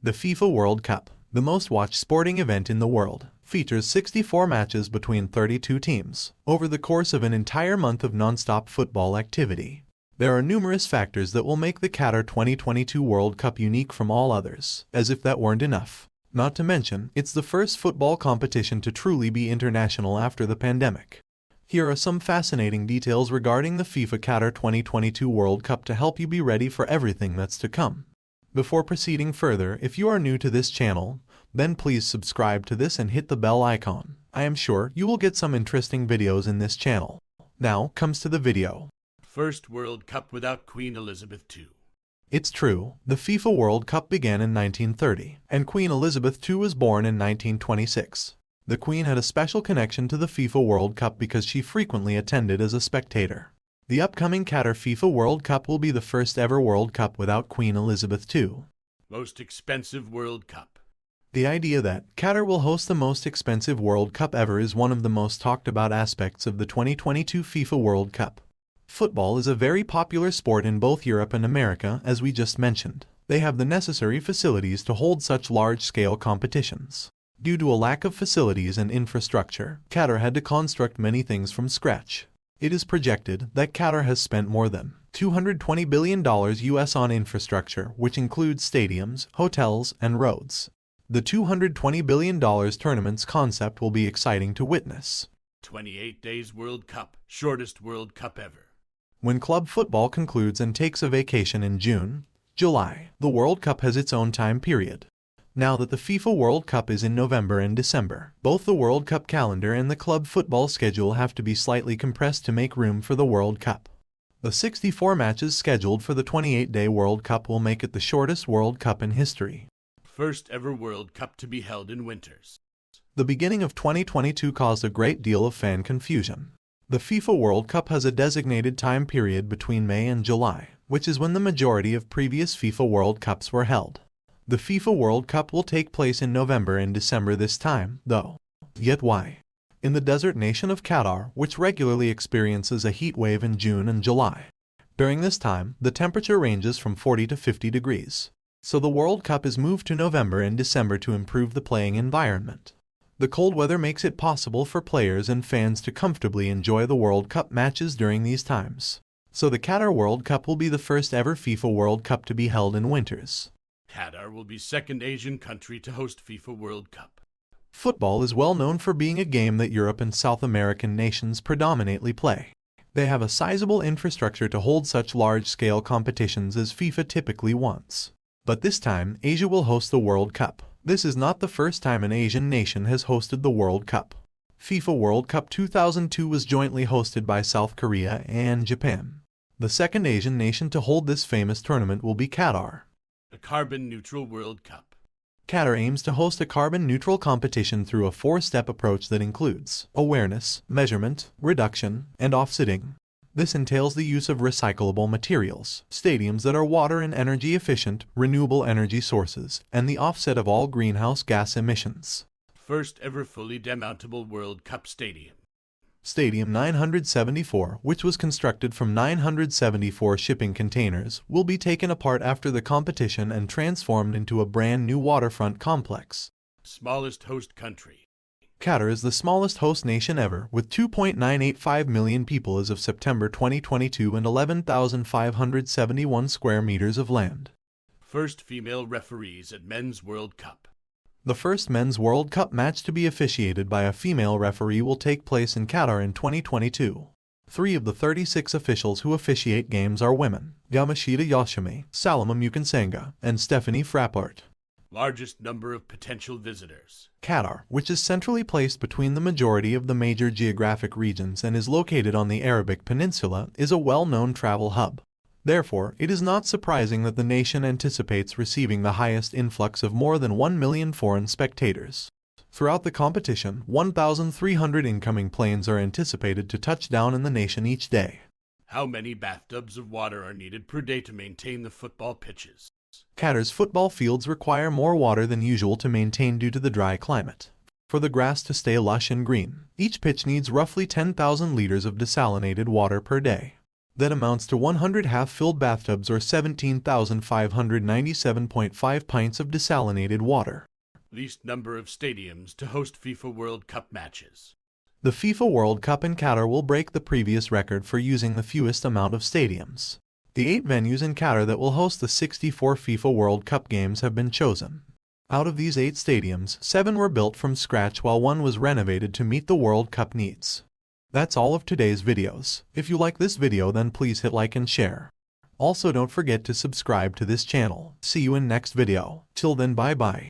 The FIFA World Cup, the most watched sporting event in the world, features 64 matches between 32 teams over the course of an entire month of non-stop football activity. There are numerous factors that will make the Qatar 2022 World Cup unique from all others, as if that weren't enough. Not to mention, it's the first football competition to truly be international after the pandemic. Here are some fascinating details regarding the FIFA Qatar 2022 World Cup to help you be ready for everything that's to come. Before proceeding further, if you are new to this channel, then please subscribe to this and hit the bell icon. I am sure you will get some interesting videos in this channel. Now comes to the video. First World Cup without Queen Elizabeth II. It's true, the FIFA World Cup began in 1930, and Queen Elizabeth II was born in 1926. The Queen had a special connection to the FIFA World Cup because she frequently attended as a spectator. The upcoming Qatar FIFA World Cup will be the first ever World Cup without Queen Elizabeth II. Most expensive World Cup. The idea that Qatar will host the most expensive World Cup ever is one of the most talked about aspects of the 2022 FIFA World Cup. Football is a very popular sport in both Europe and America, as we just mentioned. They have the necessary facilities to hold such large-scale competitions. Due to a lack of facilities and infrastructure, Qatar had to construct many things from scratch. It is projected that Qatar has spent more than $220 billion US on infrastructure, which includes stadiums, hotels, and roads. The $220 billion tournament's concept will be exciting to witness. 28 days World Cup, shortest World Cup ever. When club football concludes and takes a vacation in June, July, the World Cup has its own time period. Now that the FIFA World Cup is in November and December, both the World Cup calendar and the club football schedule have to be slightly compressed to make room for the World Cup. The 64 matches scheduled for the 28-day World Cup will make it the shortest World Cup in history. First ever World Cup to be held in winters. The beginning of 2022 caused a great deal of fan confusion. The FIFA World Cup has a designated time period between May and July, which is when the majority of previous FIFA World Cups were held. The FIFA World Cup will take place in November and December this time, though. Yet why? In the desert nation of Qatar, which regularly experiences a heat wave in June and July. During this time, the temperature ranges from 40 to 50 degrees. So the World Cup is moved to November and December to improve the playing environment. The cold weather makes it possible for players and fans to comfortably enjoy the World Cup matches during these times. So the Qatar World Cup will be the first ever FIFA World Cup to be held in winters. Qatar will be second Asian country to host FIFA World Cup. Football is well known for being a game that Europe and South American nations predominantly play. They have a sizable infrastructure to hold such large-scale competitions as FIFA typically wants. But this time, Asia will host the World Cup. This is not the first time an Asian nation has hosted the World Cup. FIFA World Cup 2002 was jointly hosted by South Korea and Japan. The second Asian nation to hold this famous tournament will be Qatar. A carbon-neutral World Cup. Qatar aims to host a carbon-neutral competition through a four-step approach that includes awareness, measurement, reduction, and offsetting. This entails the use of recyclable materials, stadiums that are water and energy efficient, renewable energy sources, and the offset of all greenhouse gas emissions. First ever fully demountable World Cup stadium. Stadium 974, which was constructed from 974 shipping containers, will be taken apart after the competition and transformed into a brand new waterfront complex. Smallest host country. Qatar is the smallest host nation ever, with 2.985 million people as of September 2022 and 11,571 square meters of land. First female referees at Men's World Cup. The first Men's World Cup match to be officiated by a female referee will take place in Qatar in 2022. 3 of the 36 officials who officiate games are women: Yamashita Yoshimi, Salima Mukansanga, and Stephanie Frappart. Largest number of potential visitors. Qatar, which is centrally placed between the majority of the major geographic regions and is located on the Arabic Peninsula, is a well-known travel hub. Therefore, it is not surprising that the nation anticipates receiving the highest influx of more than 1 million foreign spectators. Throughout the competition, 1,300 incoming planes are anticipated to touch down in the nation each day. How many bathtubs of water are needed per day to maintain the football pitches? Qatar's football fields require more water than usual to maintain due to the dry climate. For the grass to stay lush and green, each pitch needs roughly 10,000 liters of desalinated water per day. That amounts to 100 half-filled bathtubs or 17,597.5 pints of desalinated water. Least number of stadiums to host FIFA World Cup matches. The FIFA World Cup in Qatar will break the previous record for using the fewest amount of stadiums. The 8 venues in Qatar that will host the 64 FIFA World Cup games have been chosen. Out of these 8 stadiums, 7 were built from scratch while 1 was renovated to meet the World Cup needs. That's all of today's videos. If you like this video, then please hit like and share. Also don't forget to subscribe to this channel. See you in next video. Till then, bye bye.